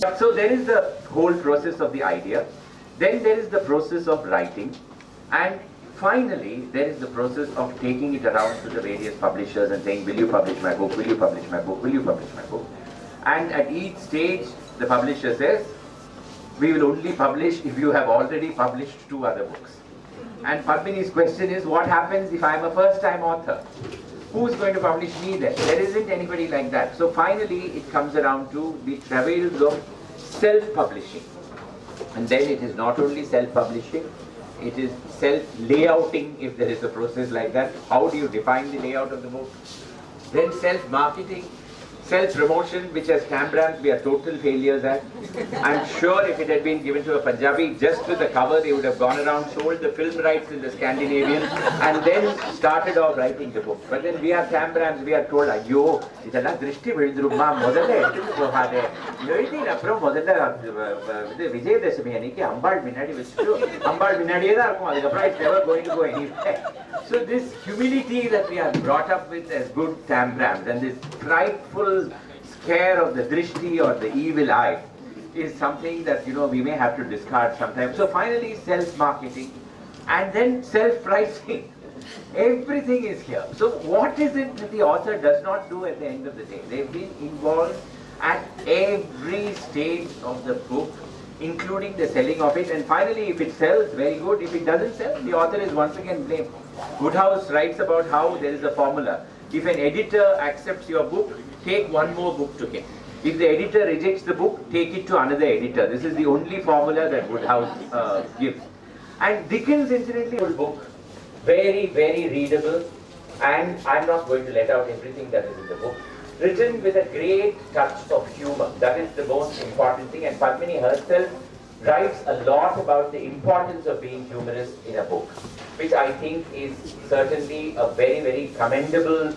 So there is the whole process of the idea, then there is the process of writing, and finally there is the process of taking it around to the various publishers and saying, will you publish my book, will you publish my book, will you publish my book? And at each stage the publisher says, we will only publish if you have already published 2 other books. And Padmini's question is, what happens if I am a first-time author? Who's going to publish me then? There isn't anybody like that. So finally it comes around to the travails of self-publishing. And then it is not only self-publishing, it is self-layouting, if there is a process like that. How do you define the layout of the book? Then self-marketing, self-promotion, which as Cambrams we are total failures at. I'm sure if it had been given to a Punjabi just with the cover, they would have gone around, sold the film rights in the Scandinavian, and then started off writing the book. But then we are Cambrams, we are told, ayyo, idella drishti vizhrumma modalla ettu pohade. எழுதின அப்புறம் முதல்ல விஜயதசமி அன்னைக்கு அம்பாள் முன்னாடி வச்சுட்டு அம்பாள் முன்னாடியே தான் இருக்கும், அதுக்கப்புறம் it's never going to go anywhere. So this humility that we are brought up with as good Cambrams, and this frightful scare of the drishti or the evil eye, is something that we may have to discard sometimes. So finally self-marketing, and then self-pricing. Everything is here. So what is it that the author does not do at the end of the day? They've been involved at every stage of the book, including the selling of it, and finally if it sells, very good. If it doesn't sell, the author is once again blamed. Woodhouse writes about how there is a formula. If an editor accepts your book, take 1 more book to him. If the editor rejects the book, take it to another editor. This is the only formula that Woodhouse gives. And Dickens, incidentally, a book, very, very readable, and I'm not going to let out everything that is in the book. Written with a great touch of humor. That is the most important thing, and Padmini herself writes a lot about the importance of being humorous in a book, which I think is certainly a very, very commendable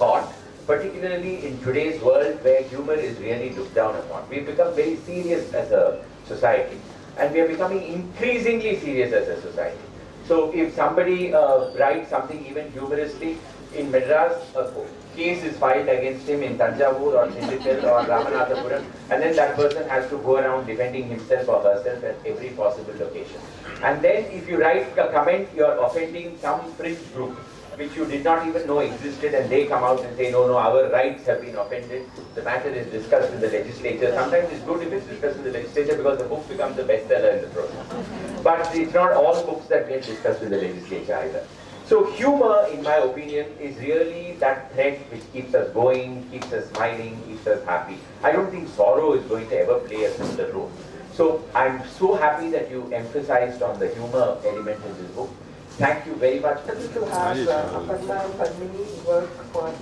thought, particularly in today's world where humor is really looked down upon. We've become very serious as a society, and we are becoming increasingly serious as a society. So if somebody writes something even humorously, in Madras, a case is filed against him in Tanjavur or Tindikkal or Ramanathapuram, and then that person has to go around defending himself or herself at every possible location. And then if you write a comment, you are offending some fringe group which you did not even know existed, and they come out and say, no, our rights have been offended. The matter is discussed in the legislature. Sometimes it's good if it's discussed in the legislature because the book becomes a bestseller in the process. But it's not all books that get discussed in the legislature either. So humor, in my opinion, is really that thread which keeps us going, keeps us smiling, keeps us happy. I don't think sorrow is going to ever play a similar role. So I'm so happy that you emphasized on the humor element in this book. Thank you very much. To have Aparna and Padmini work for us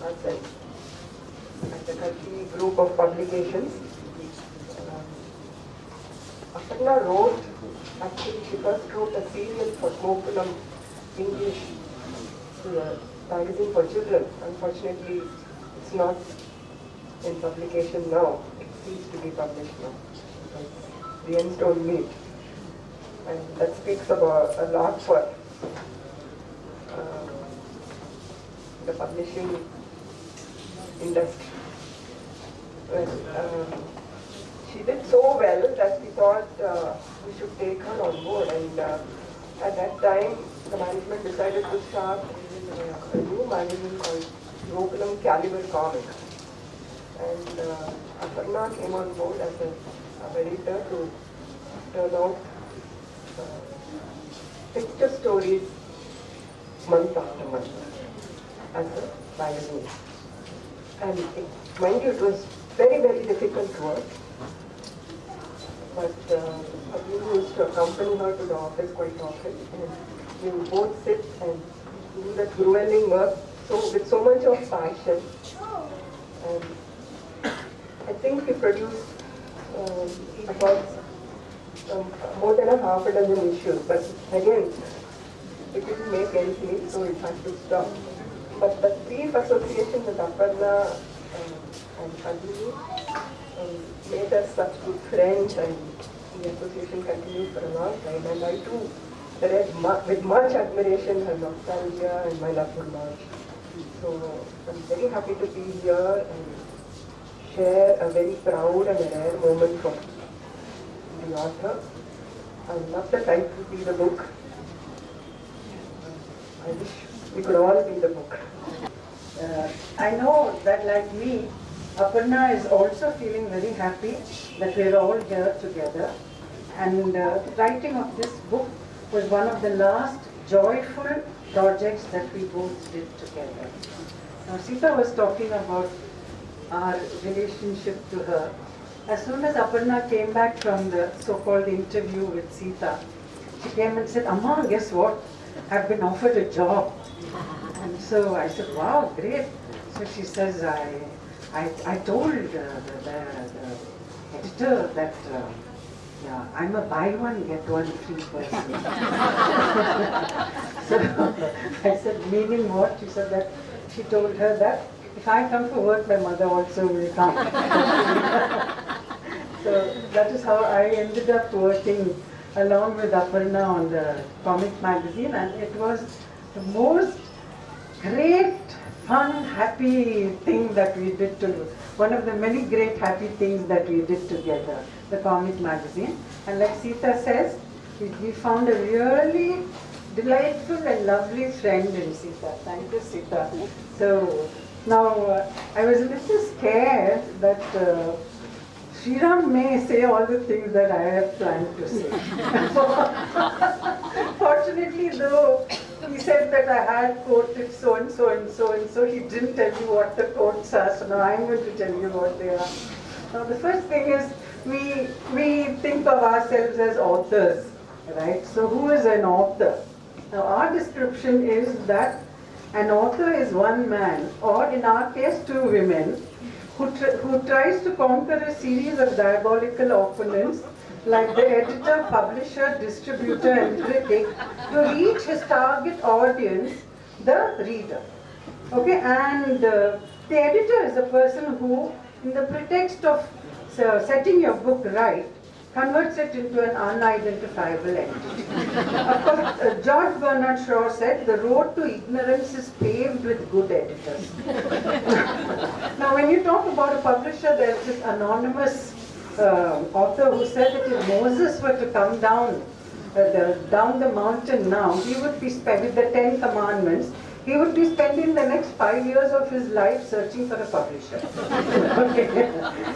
at the Kalki group of publications. Aparna she first wrote a serial for Gokulam English magazine for children. Unfortunately, it's not in publication now. It needs to be published now because the ends don't meet. And that speaks about a lot for the publishing industry. She did so well that we thought we should take her on board, and at that time the management decided to start a new magazine called Gokulam Caliber Comics, and Aparna came on board as an editor to turn out picture stories month after month as a magazine. And mind you, it was very, very difficult work. But we used to accompany her to the office quite often, and we would both sit and do that grueling work with so much of passion. And I think we produced about more than half a dozen issues, but again, it didn't make ends meet, so it had to stop. But the brief association with Aparna and Padmini made us such good friends, and the association continued for a long time. And I too read with much admiration her nostalgia and my love for March. So I'm very happy to be here and share a very proud and a rare moment from the author. I love the title, Be the Book. I wish we could all be the book. I know that like me, Aparna is also feeling very happy that we are all here together. And writing of this book was one of the last joyful projects that we both did together. Now Seetha was talking about our relationship to her. As soon as Aparna came back from the so-called interview with Seetha, she came and said, "Amma, guess what? I've been offered a job." And so I said, "Wow, great." So she says, I told the editor that yeah, I'm a buy one, get one free person. So I said, meaning what? She said that she told her that if I come for work, my mother also will come. So that is how I ended up working along with Aparna on the comic magazine, and it was the most great, fun, happy thing that we did together. One of the many great happy things that we did together, the comic magazine. And like Seetha says, we found a really delightful and lovely friend in Seetha. Thank you, Seetha. So now I was a little scared that Sriram may say all the things that I have planned to say. Fortunately, though, he said that I had quoted so and so and so and so. He didn't tell you what the quotes are, so now I'm going to tell you what they are. Now, the first thing is we think of ourselves as authors, right? So, who is an author? Now, our description is that an author is one man, or in our case, two women, who tries to conquer a series of diabolical opponents like the editor, publisher, distributor and critic to reach his target audience, the reader. Okay, and the editor is a person who, in the pretext of setting your book right, converts it into an unidentifiable entity. Of course, George Bernard Shaw said, the road to ignorance is paved with good editors. Now, when you talk about a publisher, there's this anonymous author who said that if Moses were to come down the mountain now, he would be with the 10 commandments, he would be spending the next 5 years of his life searching for a publisher. Okay.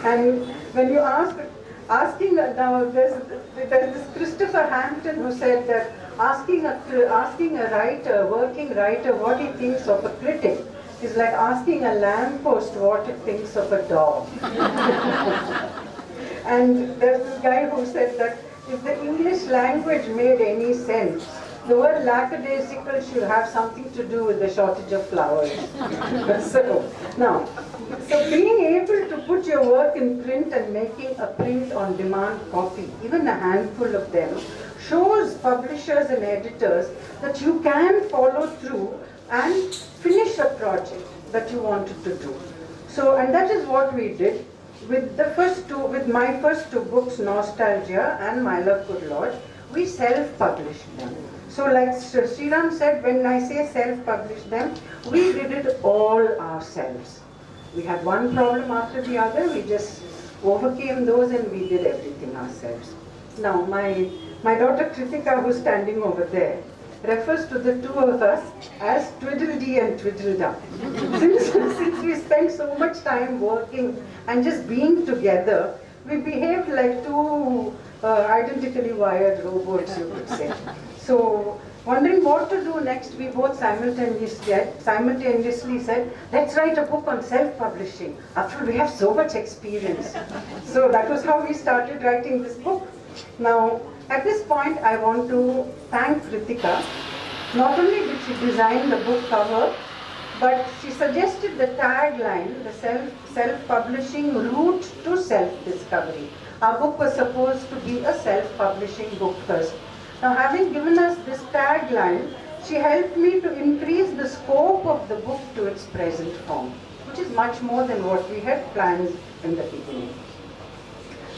And when you asking now, there's this Christopher Hampton who said that asking a writer, working writer, what he thinks of a critic is like asking a lamppost what it thinks of a dog. And there's this guy who said that if the English language made any sense, the word lackadaisical should have something to do with the shortage of flowers. So being able to put your work in print and making a print-on-demand copy, even a handful of them, shows publishers and editors that you can follow through and finish a project that you wanted to do. So, and that is what we did. With my first two books, Nostalgia and My Love Good Lord, we self-published them. So like Sriram said, when I say self-published them, we did it all ourselves. We had one problem after the other, we just overcame those and we did everything ourselves. Now my daughter Kritika, who's standing over there, refers to the two of us as Twiddledee and Twiddledum. Since we spent so much time working and just being together, we behaved like two identically wired robots, you could say. So, wondering what to do next, we both simultaneously said, let's write a book on self-publishing. After all, we have so much experience. So that was how we started writing this book. Now, at this point, I want to thank Kritika. Not only did she design the book cover, but she suggested the tagline, the self-publishing route to self-discovery. Our book was supposed to be a self-publishing book first. Now, having given us this tagline, she helped me to increase the scope of the book to its present form, which is much more than what we had planned in the beginning.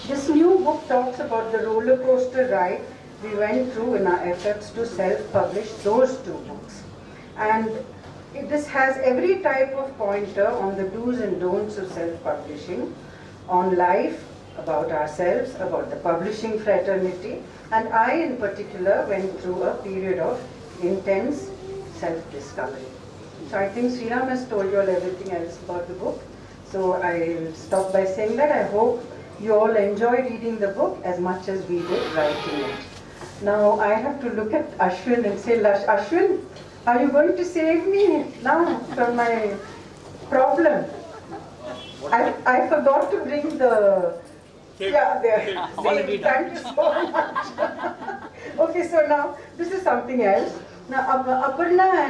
This new book talks about the roller coaster ride we went through in our efforts to self-publish those two books. And this has every type of pointer on the do's and don'ts of self-publishing, on life, about ourselves, about the publishing fraternity, and I in particular went through a period of intense self-discovery. So I think Sriram has told you all everything else about the book. So I'll stop by saying that I hope you all enjoy reading the book as much as we did writing it. Now I have to look at Ashwin and say, Ashwin, are you going to save me now from my problem? I forgot to bring the... Yeah, there. Thank you so much. Okay, so now this is something else. Now Aparna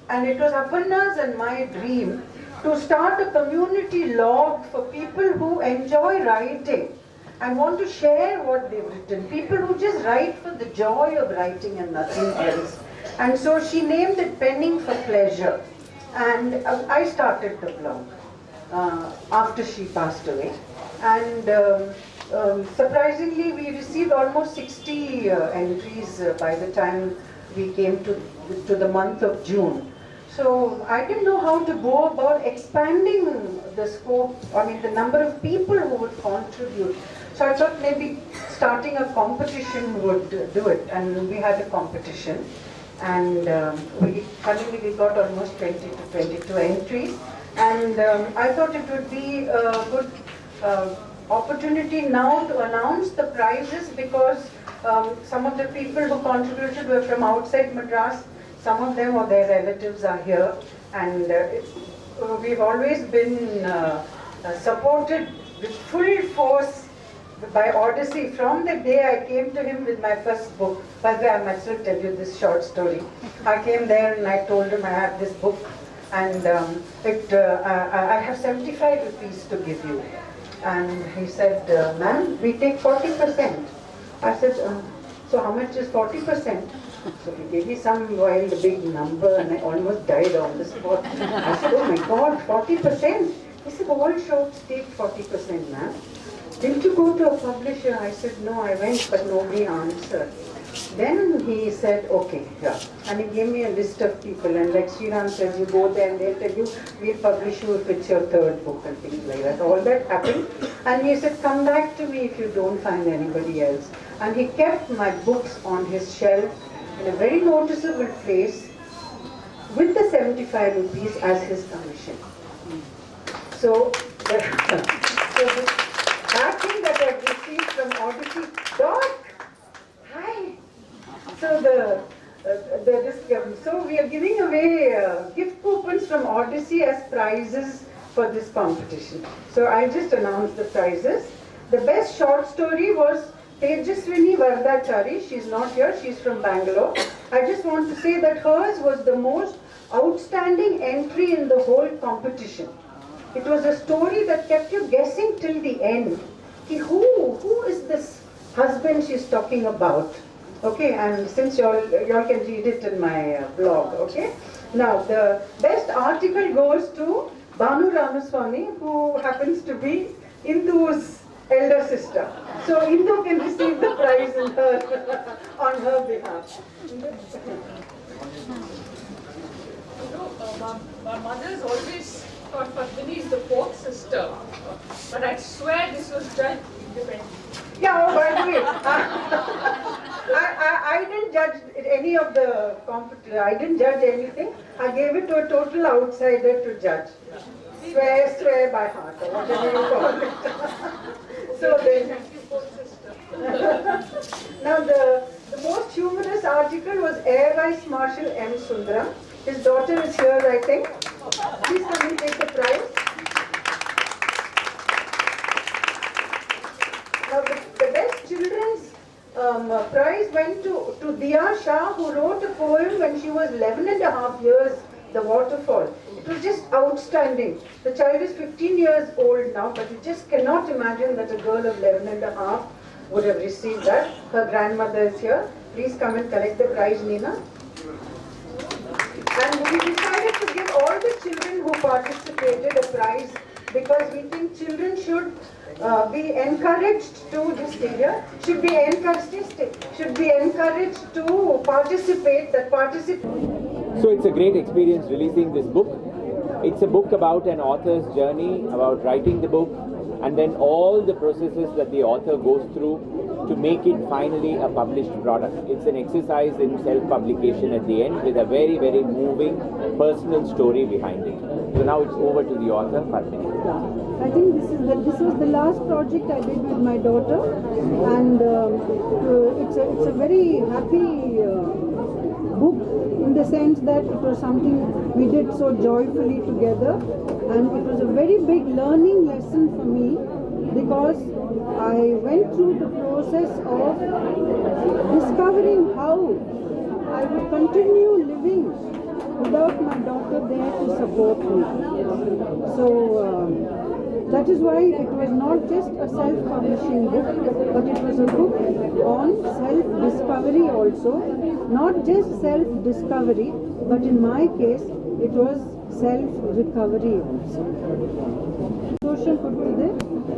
and it was Aparna's and my dream to start a community blog for people who enjoy writing and want to share what they've written. People who just write for the joy of writing and nothing else. And so she named it Penning for Pleasure. And I started the blog after she passed away. And surprisingly, we received almost 60 entries by the time we came to the month of June. So I didn't know how to go about expanding the scope, the number of people who would contribute. So I thought maybe starting a competition would do it, and we had a competition. And finally we got almost 20 to 22 entries. And I thought it would be a good opportunity now to announce the prizes, because some of the people who contributed were from outside Madras. Some of them or their relatives are here, and we've always been supported with full force by Odyssey from the day I came to him with my first book. By the way, I might still tell you this short story. I came there and I told him I have this book, and I have 75 rupees to give you. And he said, ma'am, we take 40%. I said, so how much is 40%? So he gave me some wild big number, and I almost died on the spot. I said, oh my God, 40%? He said, all shops take 40%, ma'am. Didn't you go to a publisher? I said, no, I went, but nobody answered. Then he said, okay, yeah. And he gave me a list of people, and like Sriram says, you go there and they'll tell you, we'll publish you if it's your third book and things like that. All that happened. And he said, come back to me if you don't find anybody else. And he kept my books on his shelf in a very noticeable place with the 75 rupees as his commission. So, the backing that I've received from Odyssey, Doc, hi. So so we are giving away gift coupons from Odyssey as prizes for this competition. So I just announced the prizes. The best short story was Tejaswini Vardachari. She's not here, she's from Bangalore. I just want to say that hers was the most outstanding entry in the whole competition. It was a story that kept you guessing till the end. Who is this husband she's talking about? Okay, and since y'all can read it in my blog, okay? Now, the best article goes to Banu Ramaswamy, who happens to be Indu's elder sister. So Indu can receive the prize on her behalf. My mother has always thought Padmini is the fourth sister, but I swear this was done independently. Yeah, oh, by the way, I didn't judge any of the competition. I didn't judge anything. I gave it to a total outsider to judge. Swear by heart, or whatever you call it. So then, now the most humorous article was Air Vice Marshal M. Sundaram. His daughter is here, I think. Please come and take the prize. Now the best children's prize went to Diya Shah, who wrote a poem when she was 11 and a half years, The Waterfall. It was just outstanding. The child is 15 years old now, but you just cannot imagine that a girl of 11 and a half would have received that. Her grandmother is here. Please come and collect the prize, Nina. And we decided to give all the children who participated a prize, because we think children should be encouraged to should be encouraged to participate. So it's a great experience releasing this book. It's a book about an author's journey, about writing the book and then all the processes that the author goes through to make it finally a published product. It's an exercise in self-publication at the end with a very, very moving personal story behind it. So now it's over to the author, Padmini. I think this was the last project I did with my daughter, and it's a very happy book in the sense that it was something we did so joyfully together, and it was a very big learning lesson for me because I went through the process of discovering how I would continue living without my daughter there to support me. So that is why it was not just a self-publishing book, but it was a book on self-discovery also. Not just self-discovery, but in my case, it was self-recovery also. சந்தோஷம் கொடுத்தது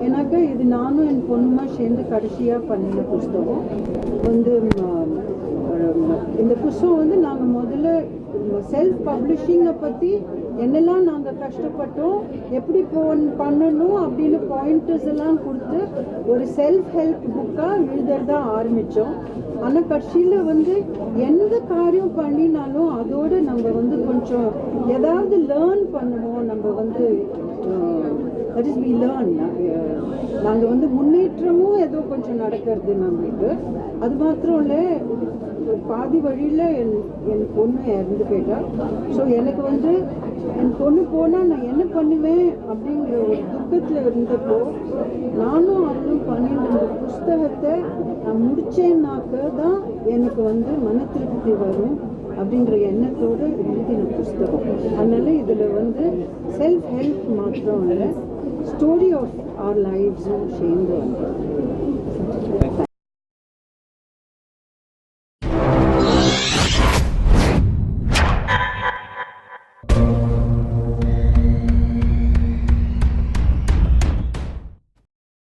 எனக்கு இது நானும் என் பொண்ணுமா சேர்ந்து கடைசியாக பண்ணின புஸ்தகம் வந்து இந்த புஸ்தகம் வந்து நாங்கள் முதல்ல செல்ஃப் பப்ளிஷிங்கை பற்றி என்னெல்லாம் நாங்கள் கஷ்டப்பட்டோம் எப்படி பண்ணணும் அப்படின்னு பாயிண்டர்ஸ் எல்லாம் கொடுத்து ஒரு செல்ஃப் ஹெல்ப் புக்காக எழுதுறதா ஆரம்பித்தோம். ஆனால் கடைசியில் வந்து எந்த காரியம் பண்ணினாலும் அதோடு நம்ம வந்து கொஞ்சம் ஏதாவது லேர்ன் பண்ணுவோம். நம்ம வந்து that is we learn. நாங்கள் வந்து முன்னேற்றமும் ஏதோ கொஞ்சம் நடக்கிறது நம்மளுக்கு. அது மாத்திரம் இல்லை, பாதி வழியில் என் பொண்ணு இறந்து போயிட்டா. ஸோ எனக்கு வந்து என் பொண்ணு போனால் நான் என்ன பண்ணுவேன் அப்படிங்கிற ஒரு துக்கத்தில் இருந்தப்போ நானும் அவளும் பண்ணிட்டு இந்த புஸ்தகத்தை நான் முடித்தேன்னாக்க தான் எனக்கு வந்து மன திருப்தி வரும் அப்படிங்கிற எண்ணத்தோடு எழுதின புஸ்தகம். அதனால் இதில் வந்து செல்ஃப் ஹெல்ப் மாத்திரம் இல்லை, ஸ்டோரி ஆஃப் ஆர் லைஃப்ஸும் சேர்ந்து வந்து